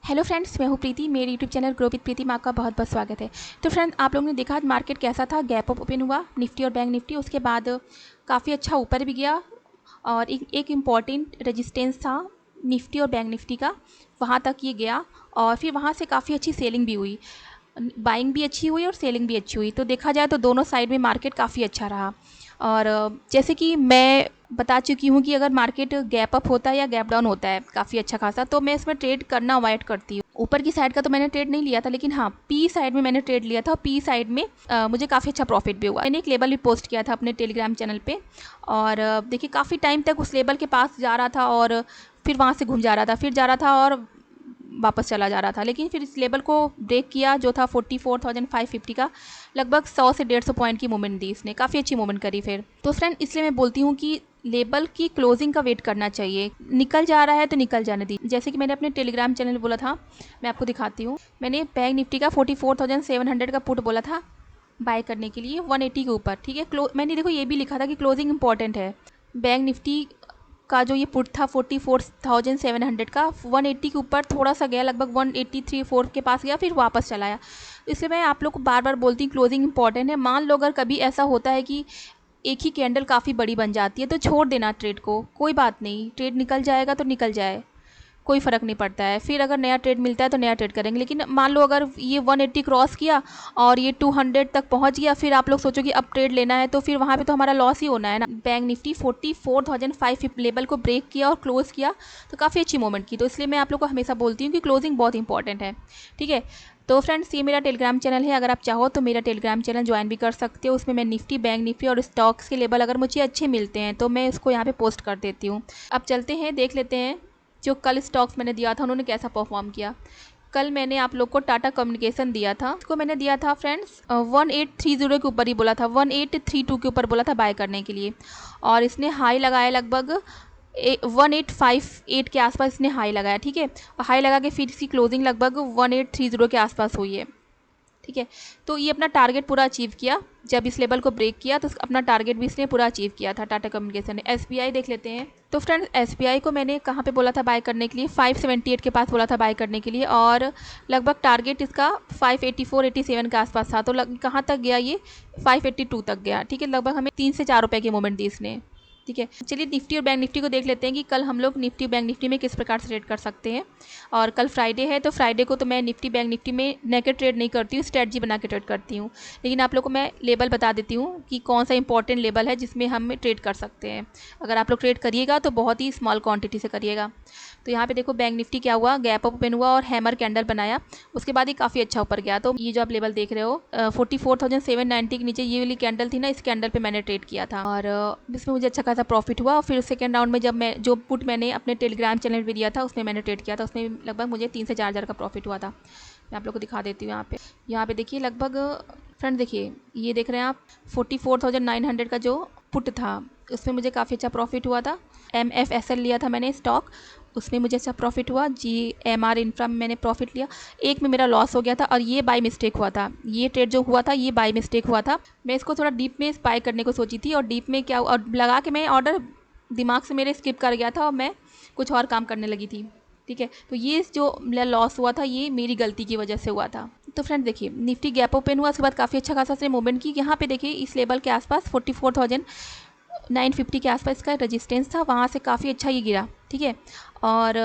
Hello friends, मैं हूँ प्रीति। मेरे यूट्यूब चैनल ग्रो विद प्रीति में आपका बहुत बहुत स्वागत है। तो फ्रेंड्स, आप लोगों ने देखा आज मार्केट कैसा था। गैप अप ओपन हुआ निफ्टी और बैंक निफ्टी, उसके बाद काफ़ी अच्छा ऊपर भी गया और एक इम्पॉर्टेंट रेजिस्टेंस था निफ्टी और बैंक निफ्टी का, वहाँ तक ये गया और फिर वहाँ से काफ़ी अच्छी सेलिंग भी हुई, बाइंग भी अच्छी हुई और सेलिंग भी अच्छी हुई। तो देखा जाए तो दोनों साइड में मार्केट काफ़ी अच्छा रहा। और जैसे कि मैं बता चुकी हूँ कि अगर मार्केट गैप अप होता है या गैप डाउन होता है काफ़ी अच्छा खासा, तो मैं इसमें ट्रेड करना अवॉइड करती हूँ। ऊपर की साइड का तो मैंने ट्रेड नहीं लिया था, लेकिन हाँ पी साइड में मैंने ट्रेड लिया था। पी साइड में मुझे काफ़ी अच्छा प्रॉफिट भी हुआ। मैंने एक लेबल भी पोस्ट किया था अपने टेलीग्राम चैनल पे और देखिए काफ़ी टाइम तक उस लेबल के पास जा रहा था और फिर वहाँ से घूम जा रहा था, फिर जा रहा था और वापस चला जा रहा था। लेकिन फिर इस लेवल को ब्रेक किया जो था 44,550 का, लगभग 100 से 150 पॉइंट की मूवमेंट दी इसने, काफ़ी अच्छी मूवमेंट करी फिर। तो फ्रेंड, इसलिए मैं बोलती हूँ कि लेबल की क्लोजिंग का वेट करना चाहिए। निकल जा रहा है तो निकल जाने दी। जैसे कि मैंने अपने टेलीग्राम चैनल बोला था, मैं आपको दिखाती हूँ। मैंने बैंक निफ्टी का 44,700 का पुट बोला था बाय करने के लिए 180 के ऊपर, ठीक है। मैंने देखो ये भी लिखा था कि क्लोजिंग इंपॉर्टेंट है। बैंक निफ्टी का जो ये पुट था 44,700 का, 180 के ऊपर थोड़ा सा गया, लगभग 183.4 के पास गया, फिर वापस चला आया। इसलिए मैं आप लोग को बार बार बोलती हूँ क्लोजिंग इंपॉर्टेंट है। मान लो अगर कभी ऐसा होता है कि एक ही कैंडल काफ़ी बड़ी बन जाती है तो छोड़ देना ट्रेड को, कोई बात नहीं। ट्रेड निकल जाएगा तो निकल जाए, कोई फ़र्क नहीं पड़ता है। फिर अगर नया ट्रेड मिलता है तो नया ट्रेड करेंगे। लेकिन मान लो अगर ये 180 क्रॉस किया और ये 200 तक पहुंच गया, फिर आप लोग सोचो कि अब ट्रेड लेना है, तो फिर वहाँ पे तो हमारा लॉस ही होना है ना। बैंक निफ्टी 44,550 लेवल को ब्रेक किया और क्लोज किया, तो काफ़ी अच्छी मोमेंट की। तो इसलिए मैं आप लोग को हमेशा बोलती हूँ कि क्लोजिंग बहुत इंपॉर्टेंट है, ठीक है। तो फ्रेंड्स, ये मेरा टेलीग्राम चैनल है, अगर आप चाहो तो मेरा टेलीग्राम चैनल ज्वाइन भी कर सकते हो। उसमें मैं निफ्टी, बैंक निफ्टी और स्टॉक्स के लेवल अगर मुझे अच्छे मिलते हैं तो मैं उसको यहाँ पे पोस्ट कर देती हूँ। अब चलते हैं, देख लेते हैं जो कल स्टॉक्स मैंने दिया था उन्होंने कैसा परफॉर्म किया। कल मैंने आप लोग को टाटा कम्युनिकेशन दिया था, उसको मैंने दिया था फ्रेंड्स 1830 के ऊपर ही बोला था, 1832 के ऊपर बोला था बाय करने के लिए, और इसने हाई लगाया लगभग 1858 के आसपास इसने हाई लगाया, ठीक है। हाई लगा के फिर इसकी क्लोजिंग लगभग 1830 के आसपास हुई है, ठीक है। तो ये अपना टारगेट पूरा अचीव किया। जब इस लेवल को ब्रेक किया तो अपना टारगेट भी इसने पूरा अचीव किया था टाटा कम्युनिकेशन ने। एसबीआई देख लेते हैं। तो फ्रेंड्स, एसबीआई को मैंने कहाँ पे बोला था बाय करने के लिए, 578 के पास बोला था बाय करने के लिए, और लगभग टारगेट इसका 584-87 के आसपास था। तो कहाँ तक गया ये, 582 तक गया, ठीक है। लगभग हमें 3 से 4 रुपये की मूवमेंट दी इसने, ठीक है। चलिए निफ्टी और बैंक निफ्टी को देख लेते हैं कि कल हम लोग निफ्टी बैंक निफ्टी में किस प्रकार से ट्रेड कर सकते हैं। और कल फ्राइडे है, तो फ्राइडे को तो मैं निफ्टी बैंक निफ्टी में नेकेड ट्रेड नहीं करती हूँ, स्ट्रेटजी बना के ट्रेड करती हूँ। लेकिन आप लोग को मैं लेबल बता देती हूँ कि कौन सा इंपॉर्टेंट लेबल है जिसमें हम ट्रेड कर सकते हैं। अगर आप लोग ट्रेड करिएगा तो बहुत ही स्मॉल क्वान्टिटी से करिएगा। तो यहाँ पे देखो बैंक निफ्टी क्या हुआ, गैप अप ओपन हुआ और हैमर कैंडल बनाया, उसके बाद ये काफ़ी अच्छा ऊपर गया। तो ये जो आप लेवल देख रहे हो 44,790 के नीचे ये वाली कैंडल थी ना, इस कैंडल पे मैंने ट्रेड किया था और इसमें मुझे अच्छा खासा प्रॉफिट हुआ। और फिर सेकंड राउंड में जब मैं जो पुट मैंने अपने टेलीग्राम चैनल पे दिया था उसमें मैंने ट्रेड किया था, उसमें लगभग मुझे 3 से 4 हज़ार का प्रॉफिट हुआ था। मैं आप लोग को दिखा देती हूँ यहाँ पे देखिए। लगभग फ्रेंड देखिए, ये देख रहे हैं आप 44,900 का जो पुट था उसमें मुझे काफ़ी अच्छा प्रॉफिट हुआ था। MFSL लिया था मैंने स्टॉक, उसमें मुझे अच्छा प्रॉफिट हुआ। GMR इंफ्रा में मैंने प्रॉफिट लिया, एक में मेरा लॉस हो गया था और ये बाय मिस्टेक हुआ था। ये ट्रेड जो हुआ था ये बाय मिस्टेक हुआ था। मैं इसको थोड़ा डीप में बाय करने को सोची थी और डीप में क्या और लगा के मैं ऑर्डर दिमाग से मेरे स्किप कर गया था और मैं कुछ और काम करने लगी थी, ठीक है। तो ये जो मेरा लॉस हुआ था ये मेरी गलती की वजह से हुआ था। तो फ्रेंड देखिए, निफ्टी गैप ओपन हुआ, उसके बाद काफ़ी अच्छा खासा से मूवमेंट की। यहाँ पे देखिए इस लेवल के आसपास 44,950 के आसपास का रेजिस्टेंस था, वहाँ से काफ़ी अच्छा ये गिरा, ठीक है। और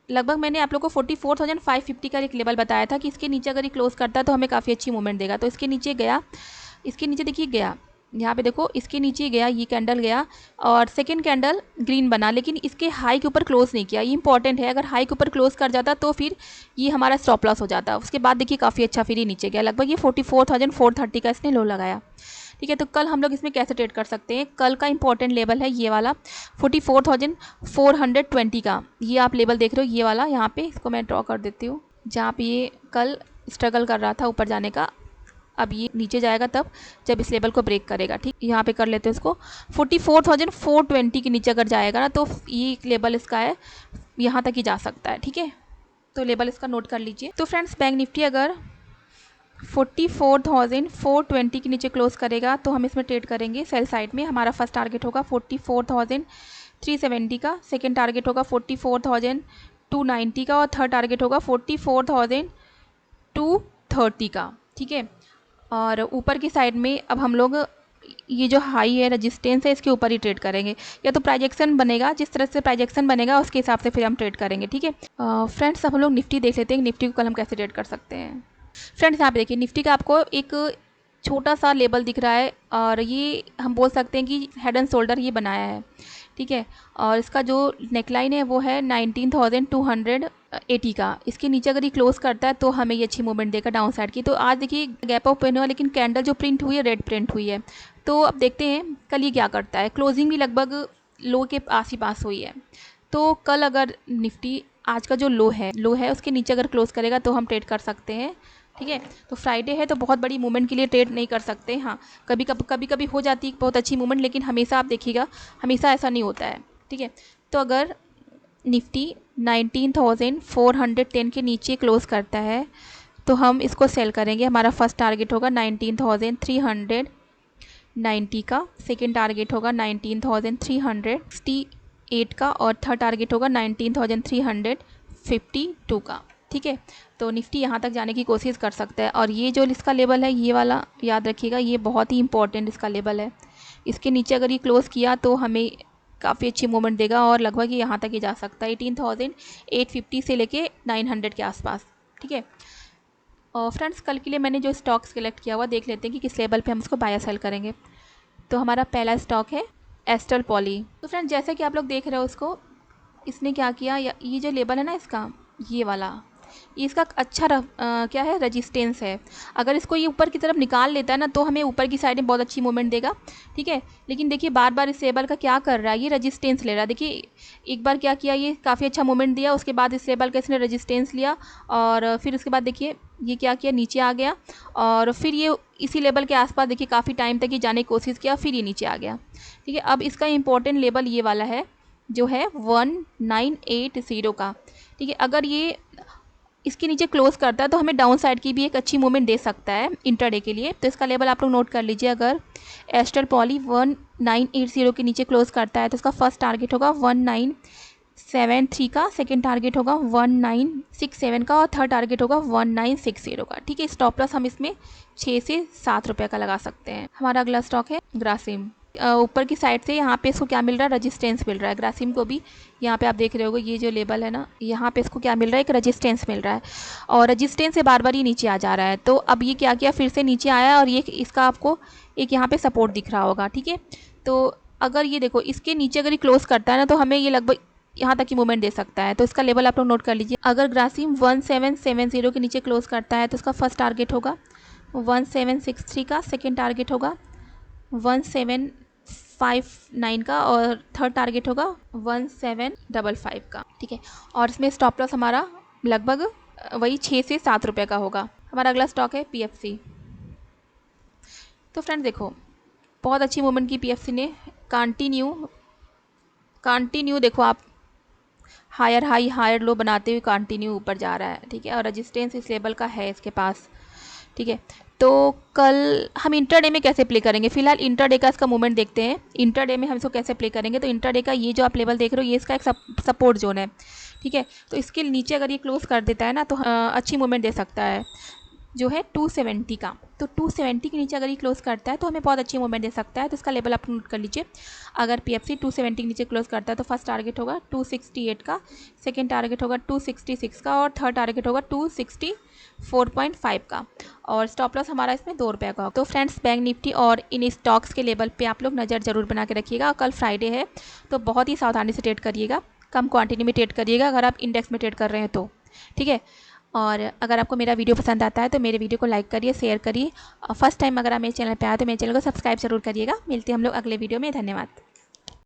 लगभग मैंने आप लोग को 44,550 का एक लेवल बताया था कि इसके नीचे अगर ये क्लोज करता है तो हमें काफ़ी अच्छी मूवमेंट देगा। तो इसके नीचे गया, इसके नीचे देखिए गया, यहाँ पे देखो इसके नीचे गया, ये कैंडल गया और सेकंड कैंडल ग्रीन बना, लेकिन इसके हाई के ऊपर क्लोज नहीं किया। ये इंपॉर्टेंट है, अगर हाई के ऊपर क्लोज कर जाता तो फिर ये हमारा स्टॉप लॉस हो जाता। उसके बाद देखिए काफ़ी अच्छा फिर ये नीचे गया, लगभग ये 44,430 का इसने लो लगाया, ठीक है। तो कल हम लोग इसमें कैसे ट्रेड कर सकते हैं, कल का इंपॉर्टेंट लेवल है ये वाला 44,420 का। ये आप लेवल देख रहे हो, ये वाला, यहाँ पे इसको मैं ड्रॉ कर देती हूँ, जहाँ पे ये कल स्ट्रगल कर रहा था ऊपर जाने का। अब ये नीचे जाएगा तब जब इस लेवल को ब्रेक करेगा, ठीक। यहाँ पे कर लेते हैं इसको 44,420 के नीचे अगर जाएगा ना तो ये लेवल इसका है, यहाँ तक ही जा सकता है, ठीक है। तो लेवल इसका नोट कर लीजिए। तो फ्रेंड्स, बैंक निफ्टी अगर 44,420 के नीचे क्लोज करेगा तो हम इसमें ट्रेड करेंगे सेल साइड में। हमारा फर्स्ट टारगेट होगा 44,370 का, सेकंड टारगेट होगा 290 का और थर्ड टारगेट होगा 44,230 का। ठीक है, और ऊपर की साइड में अब हम लोग ये जो हाई है रेजिस्टेंस है इसके ऊपर ही ट्रेड करेंगे, या तो प्राइजेक्शन बनेगा, जिस तरह से प्राइजेक्शन बनेगा उसके हिसाब से फिर हम ट्रेड करेंगे। ठीक है फ्रेंड्स, अब हम लोग निफ्टी देख लेते हैं, निफ्टी को कल हम कैसे ट्रेड कर सकते हैं। फ्रेंड्स यहाँ पे देखिए, निफ्टी का आपको एक छोटा सा लेवल दिख रहा है और ये हम बोल सकते हैं कि हेड एंड शोल्डर ये बनाया है। ठीक है, और इसका जो नेकलाइन है वो है 19,280 का। इसके नीचे अगर ये क्लोज करता है तो हमें ये अच्छी मूवमेंट देगा डाउन साइड की। तो आज देखिए गैप अप ओपन हुआ, लेकिन कैंडल जो प्रिंट हुई है रेड प्रिंट हुई है। तो अब देखते हैं कल ये क्या करता है। क्लोजिंग भी लगभग लो के आस ही पास हुई है। तो कल अगर निफ्टी आज का जो लो है उसके नीचे अगर क्लोज करेगा तो हम ट्रेड कर सकते हैं। ठीक है, तो फ्राइडे है तो बहुत बड़ी मूवमेंट के लिए ट्रेड नहीं कर सकते। हाँ, कभी हो जाती है बहुत अच्छी मूवमेंट, लेकिन हमेशा आप देखिएगा हमेशा ऐसा नहीं होता है। ठीक है, तो अगर निफ्टी 19,410 के नीचे क्लोज करता है तो हम इसको सेल करेंगे। हमारा फर्स्ट टारगेट होगा 19,390 का, सेकेंड टारगेट होगा 19,368 का और थर्ड टारगेट होगा 19,352 का। ठीक है, तो निफ्टी यहाँ तक जाने की कोशिश कर सकता है। और ये जो इसका लेवल है ये वाला याद रखिएगा, ये बहुत ही इंपॉर्टेंट इसका लेवल है। इसके नीचे अगर ये क्लोज़ किया तो हमें काफ़ी अच्छी मूवमेंट देगा और लगभग ये यहाँ तक ही जा सकता है 18,850 से लेके 900 के आसपास। ठीक है, और फ्रेंड्स कल के लिए मैंने जो स्टॉक सेलेक्ट किया हुआ देख लेते हैं कि किस लेवल पे हम उसको बाय सेल करेंगे। तो हमारा पहला स्टॉक है एस्ट्रल पॉली। तो फ्रेंड्स जैसे कि आप लोग देख रहे हो उसको, इसने क्या किया, ये जो लेवल है ना इसका, ये वाला, ये इसका अच्छा क्या है, रेजिस्टेंस है। अगर इसको ये ऊपर की तरफ निकाल लेता है ना तो हमें ऊपर की साइड में बहुत अच्छी मूवमेंट देगा। ठीक है, लेकिन देखिए बार बार इस लेवल का क्या कर रहा है, ये रेजिस्टेंस ले रहा है। देखिए एक बार क्या किया, ये काफ़ी अच्छा मूवमेंट दिया, उसके बाद इस लेवल का इसने रेजिस्टेंस लिया और फिर उसके बाद देखिए ये क्या किया, नीचे आ गया और फिर ये इसी लेवल के आसपास देखिए काफ़ी टाइम तक ये जाने की कोशिश किया, फिर ये नीचे आ गया। ठीक है, अब इसका इंपॉर्टेंट लेवल ये वाला है जो है 1980 का। ठीक है, अगर ये इसके नीचे क्लोज करता है तो हमें डाउन साइड की भी एक अच्छी मूवमेंट दे सकता है इंटरडे के लिए। तो इसका लेवल आप लोग नोट कर लीजिए। अगर एस्ट्रल पॉली 1980 के नीचे क्लोज करता है तो इसका फर्स्ट टारगेट होगा 1973 का, सेकेंड टारगेट होगा 1967 का और थर्ड टारगेट होगा 1960 का। ठीक है, स्टॉप लॉस हम इसमें 6 से 7 रुपये का लगा सकते हैं। हमारा अगला स्टॉक है ग्रासिम। ऊपर की साइड से यहाँ पे इसको क्या मिल रहा है, रेजिस्टेंस मिल रहा है। ग्रासिम को भी यहाँ पे आप देख रहे होगे, ये जो लेवल है ना, यहाँ पे इसको क्या मिल रहा है, एक रेजिस्टेंस मिल रहा है और रेजिस्टेंस से बार बार ये नीचे आ जा रहा है। तो अब ये क्या किया, फिर से नीचे आया और ये इसका आपको एक यहाँ पे सपोर्ट दिख रहा होगा। ठीक है, तो अगर ये देखो इसके नीचे अगर ये क्लोज करता है ना तो हमें ये लगभग यहाँ तक की मूवमेंट दे सकता है। तो इसका लेवल आप लोग नोट कर लीजिए। अगर ग्रासिम 1770 के नीचे क्लोज करता है तो इसका फर्स्ट टारगेट होगा 1763 का, सेकेंड टारगेट होगा 1759 का और थर्ड टारगेट होगा 1755 का। ठीक है, और इसमें स्टॉप लॉस हमारा लगभग वही 6 से 7 रुपये का होगा। हमारा अगला स्टॉक है PFC। तो फ्रेंड्स देखो बहुत अच्छी मूवमेंट की PFC ने, कंटिन्यू देखो आप हायर हाई हायर लो बनाते हुए कंटिन्यू ऊपर जा रहा है। ठीक है, और रेजिस्टेंस इस लेवल का है इसके पास। ठीक है, तो कल हम इंटरडे में कैसे प्ले करेंगे, फिलहाल इंटरडे का इसका मूवमेंट देखते हैं। इंटरडे में हम इसको कैसे प्ले करेंगे, तो इंटरडे का ये जो आप लेवल देख रहे हो ये इसका एक सपोर्ट जोन है। ठीक है, तो इसके नीचे अगर ये क्लोज कर देता है ना तो अच्छी मूवमेंट दे सकता है, जो है 270 का। तो 270 के नीचे अगर ये क्लोज करता है तो हमें बहुत अच्छी मूवमेंट दे सकता है। तो इसका लेवल आप नोट कर लीजिए। अगर PFC 270 के नीचे क्लोज करता है तो फर्स्ट टारगेट होगा 268 का, सेकेंड टारगेट होगा 266 का और थर्ड टारगेट होगा 264.5 का और स्टॉप लॉस हमारा इसमें 2 रुपये का होगा। तो फ्रेंड्स बैंक निफ्टी और इन स्टॉक्स के लेवल पे आप लोग नज़र जरूर बना के रखिएगा। कल फ्राइडे है तो बहुत ही सावधानी से ट्रेड करिएगा, कम क्वांटिटी में ट्रेड करिएगा अगर आप इंडेक्स में ट्रेड कर रहे हैं तो। ठीक है, और अगर आपको मेरा वीडियो पसंद आता है तो मेरे वीडियो को लाइक करिए, शेयर करिए। फर्स्ट टाइम अगर आप मेरे चैनल पे आए तो मेरे चैनल को सब्सक्राइब जरूर करिएगा। मिलते हैं हम लोग अगले वीडियो में। धन्यवाद।